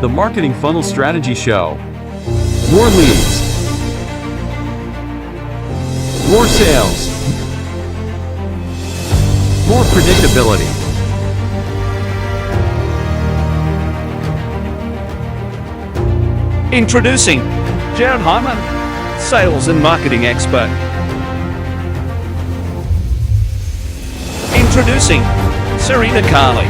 The Marketing Funnel Strategy Show. More leads. More sales. More predictability. Introducing Jared Hyman, sales and marketing expert. Introducing Serena Carly,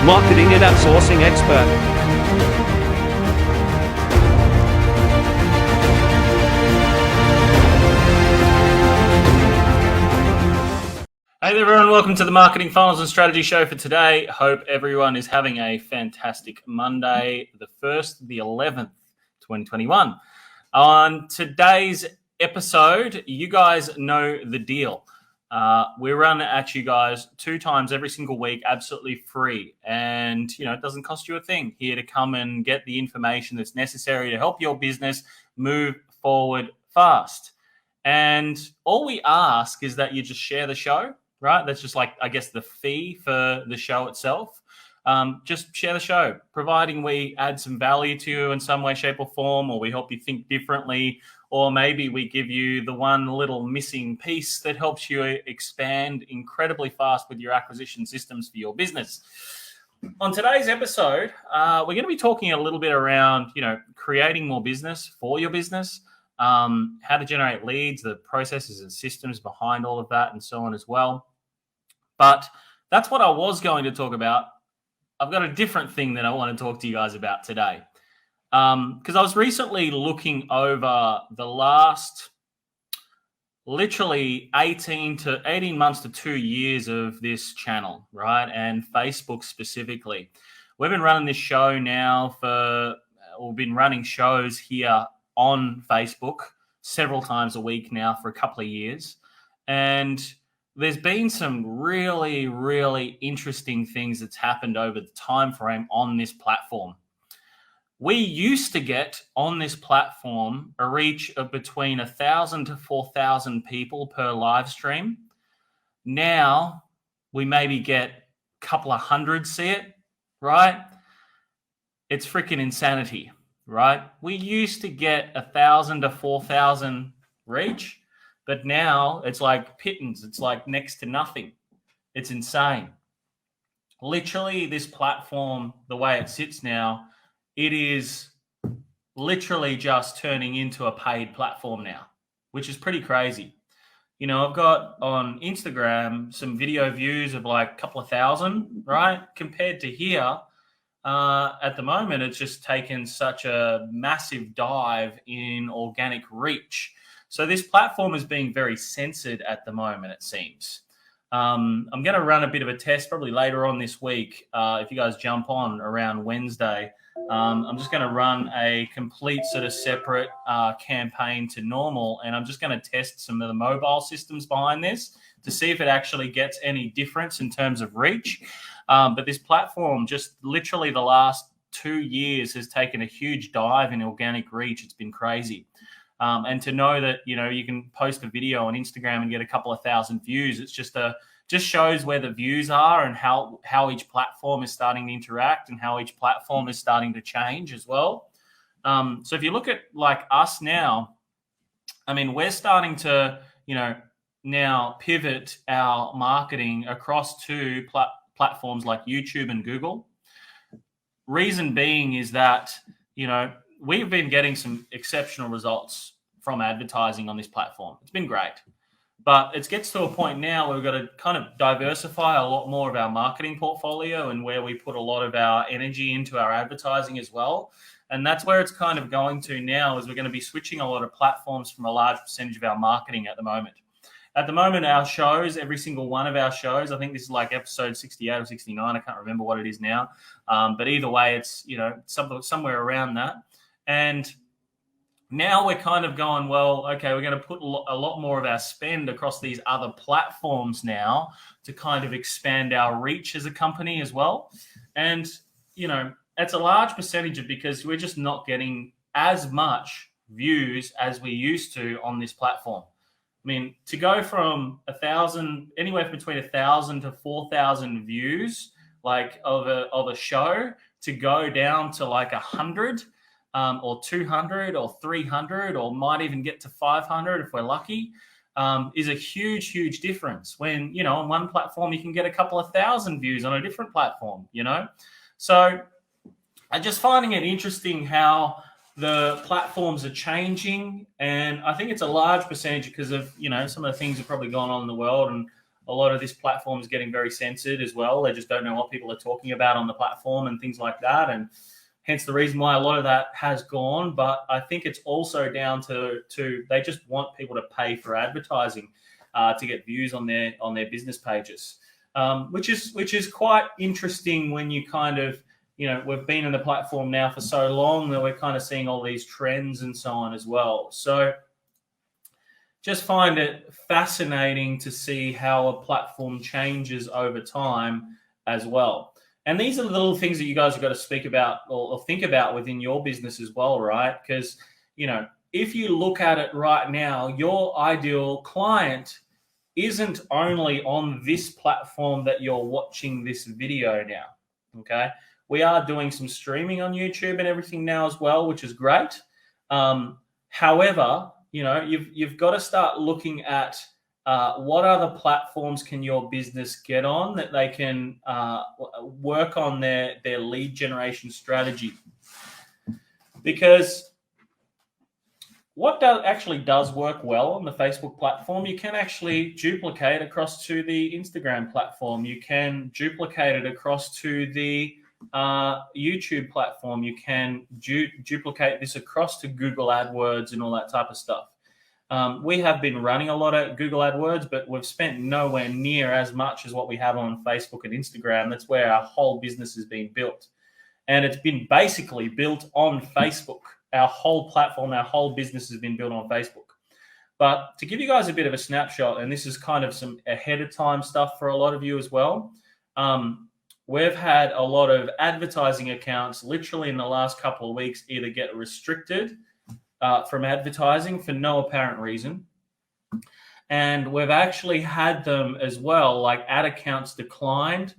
marketing and outsourcing expert. Hey there everyone, welcome to the Marketing Funnels and Strategy Show for today. Hope everyone is having a fantastic Monday, the 1st, the 11th, 2021. On today's episode, you guys know the deal. We run at you guys 2 times every single week, absolutely free. And, it doesn't cost you a thing. Here to come and get the information that's necessary to help your business move forward fast. And all we ask is that you just share the show. Right? That's just like, I guess, the fee for the show itself. Just share the show, providing we add some value to you in some way, shape, or form, or we help you think differently, or maybe we give you the one little missing piece that helps you expand incredibly fast with your acquisition systems for your business. On today's episode, we're going to be talking a little bit around, creating more business for your business, how to generate leads, the processes and systems behind all of that, and so on as well. But that's what I was going to talk about. I've got a different thing that I want to talk to you guys about today. Because I was recently looking over the last literally 18 months to 2 years of this channel, right? And Facebook specifically. We've been running this show now we've been running shows here on Facebook several times a week now for a couple of years. And there's been some really, really interesting things that's happened over the time frame on this platform. We used to get on this platform a reach of between 1,000 to 4,000 people per live stream. Now we maybe get a couple of hundred see it, right? It's freaking insanity, right? We used to get 1,000 to 4,000 reach. But now it's like pittance. It's like next to nothing. It's insane. Literally, this platform, the way it sits now, it is literally just turning into a paid platform now, which is pretty crazy. I've got on Instagram some video views of like a couple of thousand, right? Compared to here, at the moment, it's just taken such a massive dive in organic reach. So this platform is being very censored at the moment, it seems. I'm going to run a bit of a test probably later on this week. If you guys jump on around Wednesday, I'm just going to run a complete sort of separate campaign to normal. And I'm just going to test some of the mobile systems behind this to see if it actually gets any difference in terms of reach. But this platform just literally the last 2 years has taken a huge dive in organic reach. It's been crazy. And to know that, you can post a video on Instagram and get a couple of thousand views, it's just shows where the views are and how each platform is starting to interact and how each platform is starting to change as well. So if you look at like us now, we're starting to, now pivot our marketing across to platforms like YouTube and Google. Reason being is that, we've been getting some exceptional results from advertising on this platform. It's been great. But it gets to a point now where we've got to kind of diversify a lot more of our marketing portfolio and where we put a lot of our energy into our advertising as well. And that's where it's kind of going to now is we're going to be switching a lot of platforms from a large percentage of our marketing at the moment. At the moment, our shows, every single one of our shows, I think this is like episode 68 or 69. I can't remember what it is now. But either way, it's, somewhere around that. And now we're kind of going, well, okay, we're going to put a lot more of our spend across these other platforms now to kind of expand our reach as a company as well. And, it's a large percentage of because we're just not getting as much views as we used to on this platform. To go from 1,000, anywhere between 1,000 to 4,000 views, like of a show, to go down to like 100 or 200 or 300 or might even get to 500 if we're lucky, is a huge, huge difference. When, on one platform, you can get a couple of thousand views on a different platform, So I'm just finding it interesting how the platforms are changing. And I think it's a large percentage because of, some of the things that have probably gone on in the world. And a lot of this platform is getting very censored as well. They just don't know what people are talking about on the platform and things like that. And hence the reason why a lot of that has gone. But I think it's also down to they just want people to pay for advertising to get views on their business pages, which is quite interesting when you kind of, we've been in the platform now for so long that we're kind of seeing all these trends and so on as well. So just find it fascinating to see how a platform changes over time as well. And these are the little things that you guys have got to speak about or think about within your business as well, right? Because, if you look at it right now, your ideal client isn't only on this platform that you're watching this video now, okay? We are doing some streaming on YouTube and everything now as well, which is great. However, you've got to start looking at what other platforms can your business get on that they can work on their lead generation strategy. Because what actually does work well on the Facebook platform, you can actually duplicate across to the Instagram platform. You can duplicate it across to the YouTube platform. You can duplicate this across to Google AdWords and all that type of stuff. We have been running a lot of Google AdWords, but we've spent nowhere near as much as what we have on Facebook and Instagram. That's where our whole business is being built. And it's been basically built on Facebook. Our whole platform, our whole business has been built on Facebook. But to give you guys a bit of a snapshot, and this is kind of some ahead of time stuff for a lot of you as well, we've had a lot of advertising accounts literally in the last couple of weeks either get restricted from advertising for no apparent reason. And we've actually had them as well, like ad accounts declined,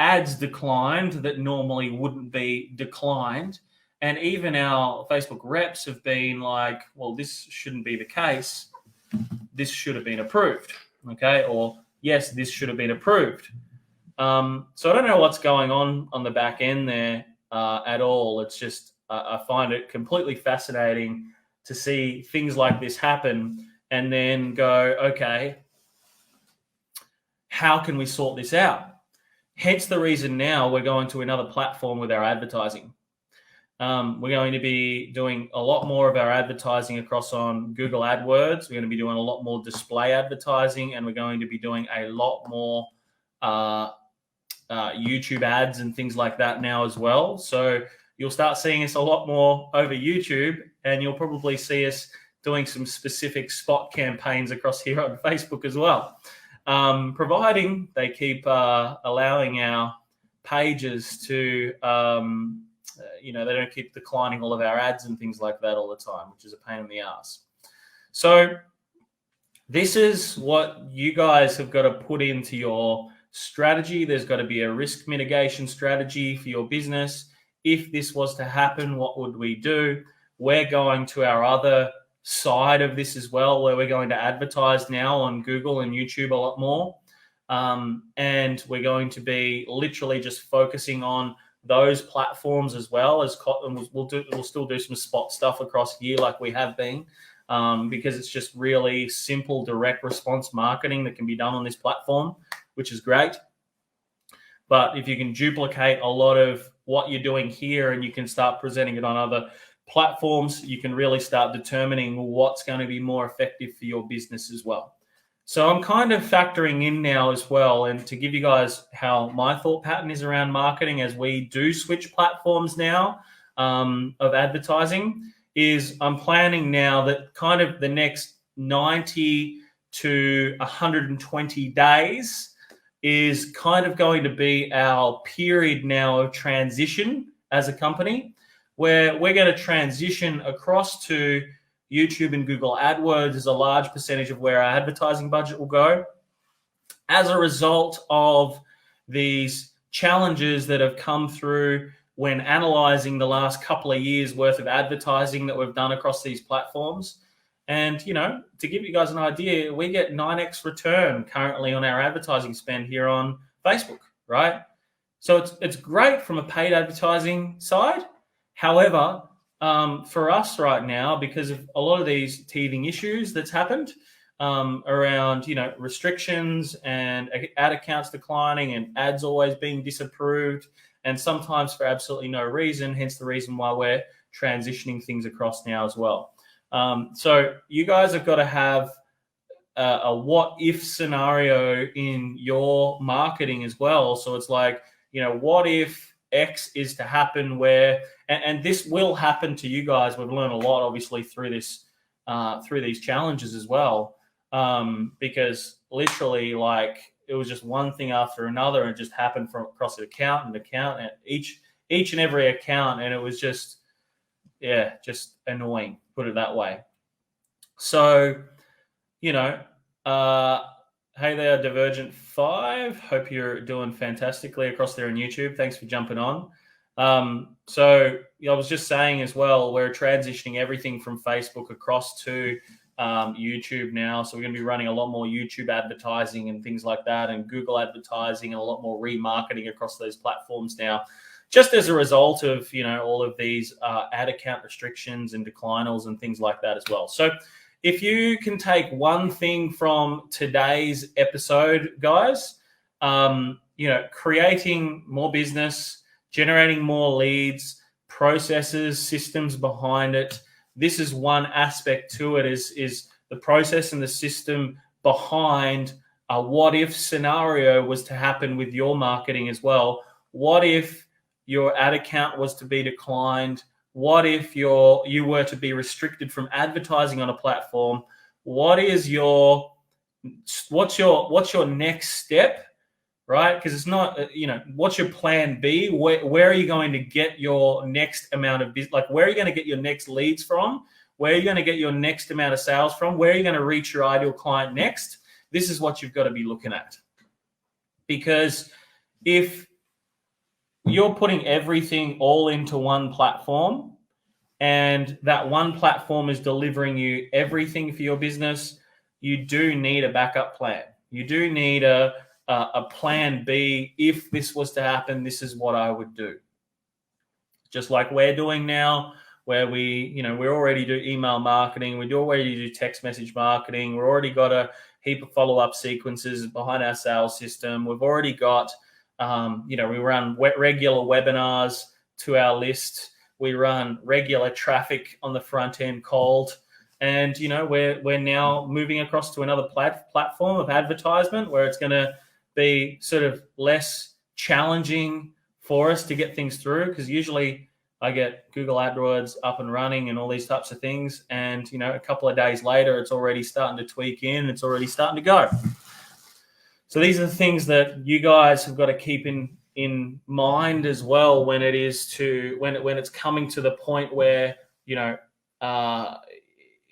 ads declined that normally wouldn't be declined. And even our Facebook reps have been like, well, this shouldn't be the case. This should have been approved. Okay. Or yes, this should have been approved. So I don't know what's going on the back end there at all. It's just, I find it completely fascinating to see things like this happen and then go, okay, how can we sort this out? Hence the reason now we're going to another platform with our advertising. We're going to be doing a lot more of our advertising across on Google AdWords. We're going to be doing a lot more display advertising, and we're going to be doing a lot more YouTube ads and things like that now as well. So you'll start seeing us a lot more over YouTube, and you'll probably see us doing some specific spot campaigns across here on Facebook as well, providing they keep allowing our pages to, they don't keep declining all of our ads and things like that all the time, which is a pain in the ass. So this is what you guys have got to put into your strategy. There's got to be a risk mitigation strategy for your business. If this was to happen, what would we do? We're going to our other side of this as well, where we're going to advertise now on Google and YouTube a lot more. And we're going to be literally just focusing on those platforms as well as we'll still do some spot stuff across here like we have been, because it's just really simple direct response marketing that can be done on this platform, which is great. But if you can duplicate a lot of what you're doing here and you can start presenting it on other platforms, you can really start determining what's going to be more effective for your business as well. So I'm kind of factoring in now as well, and to give you guys how my thought pattern is around marketing as we do switch platforms now of advertising, is I'm planning now that kind of the next 90 to 120 days is kind of going to be our period now of transition as a company, where we're going to transition across to YouTube and Google AdWords is a large percentage of where our advertising budget will go. As a result of these challenges that have come through when analyzing the last couple of years worth of advertising that we've done across these platforms. And, to give you guys an idea, we get 9x return currently on our advertising spend here on Facebook, right? So it's great from a paid advertising side. However, for us right now, because of a lot of these teething issues that's happened around, restrictions and ad accounts declining and ads always being disapproved, and sometimes for absolutely no reason, hence the reason why we're transitioning things across now as well. So you guys have got to have a what if scenario in your marketing as well. So it's like, what if X is to happen where, and this will happen to you guys. We've learned a lot, obviously, through this, through these challenges as well, because literally, like, it was just one thing after another, and it just happened from across account and each and every account, and it was just annoying, put it that way. So, hey there, Divergent 5. Hope you're doing fantastically across there on YouTube. Thanks for jumping on. So I was just saying as well, we're transitioning everything from Facebook across to YouTube now. So we're going to be running a lot more YouTube advertising and things like that, and Google advertising, and a lot more remarketing across those platforms now, just as a result of, all of these ad account restrictions and declinals and things like that as well. So if you can take one thing from today's episode, guys, creating more business, generating more leads, processes, systems behind it. This is one aspect to it, is the process and the system behind a what if scenario was to happen with your marketing as well. What if your ad account was to be declined? What if you were to be restricted from advertising on a platform? What's your next step, right? Because it's not, what's your plan B? Where are you going to get your next amount of business? Like, where are you going to get your next leads from? Where are you going to get your next amount of sales from? Where are you going to reach your ideal client next? This is what you've got to be looking at. Because if you're putting everything all into one platform, and that one platform is delivering you everything for your business, you do need a backup plan. You do need a plan B. If this was to happen, this is what I would do. Just like we're doing now, where we already do email marketing, we already do text message marketing, we've already got a heap of follow-up sequences behind our sales system. We've already got we run regular webinars to our list. We run regular traffic on the front end cold. And, we're now moving across to another platform of advertisement where it's going to be sort of less challenging for us to get things through, because usually I get Google AdWords up and running and all these types of things. And, a couple of days later, it's already starting to tweak in. It's already starting to go. So these are the things that you guys have got to keep in mind as well when it is when it's coming to the point where,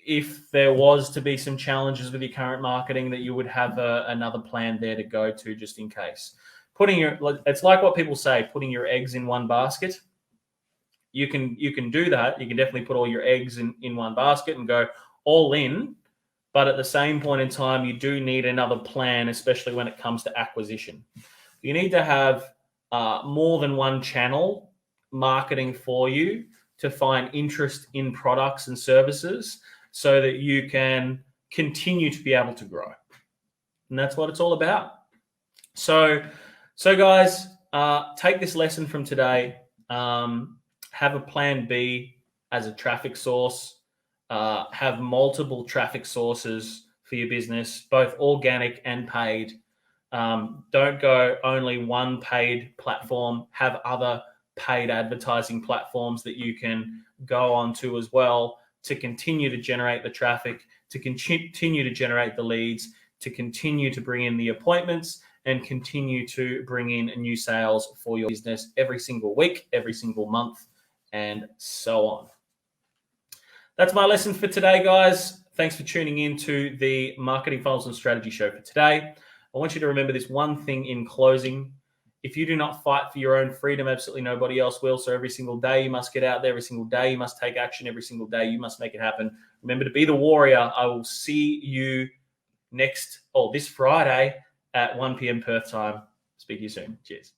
if there was to be some challenges with your current marketing, that you would have another plan there to go to just in case. It's like what people say, putting your eggs in one basket. You can do that. You can definitely put all your eggs in one basket and go all in. But at the same point in time, you do need another plan, especially when it comes to acquisition. You need to have more than one channel marketing for you to find interest in products and services so that you can continue to be able to grow. And that's what it's all about. So guys, take this lesson from today. Have a plan B as a traffic source. Have multiple traffic sources for your business, both organic and paid. Don't go only one paid platform. Have other paid advertising platforms that you can go on to as well to continue to generate the traffic, to continue to generate the leads, to continue to bring in the appointments, and continue to bring in new sales for your business every single week, every single month, and so on. That's my lesson for today, guys. Thanks for tuning in to the Marketing Funnels and Strategy Show for today. I want you to remember this one thing in closing If you do not fight for your own freedom, absolutely nobody else will. So every single day you must get out there. Every single day you must take action. Every single day you must make it happen. Remember to be the warrior. I will see you this Friday at 1 p.m. Perth time. Speak to you soon. Cheers.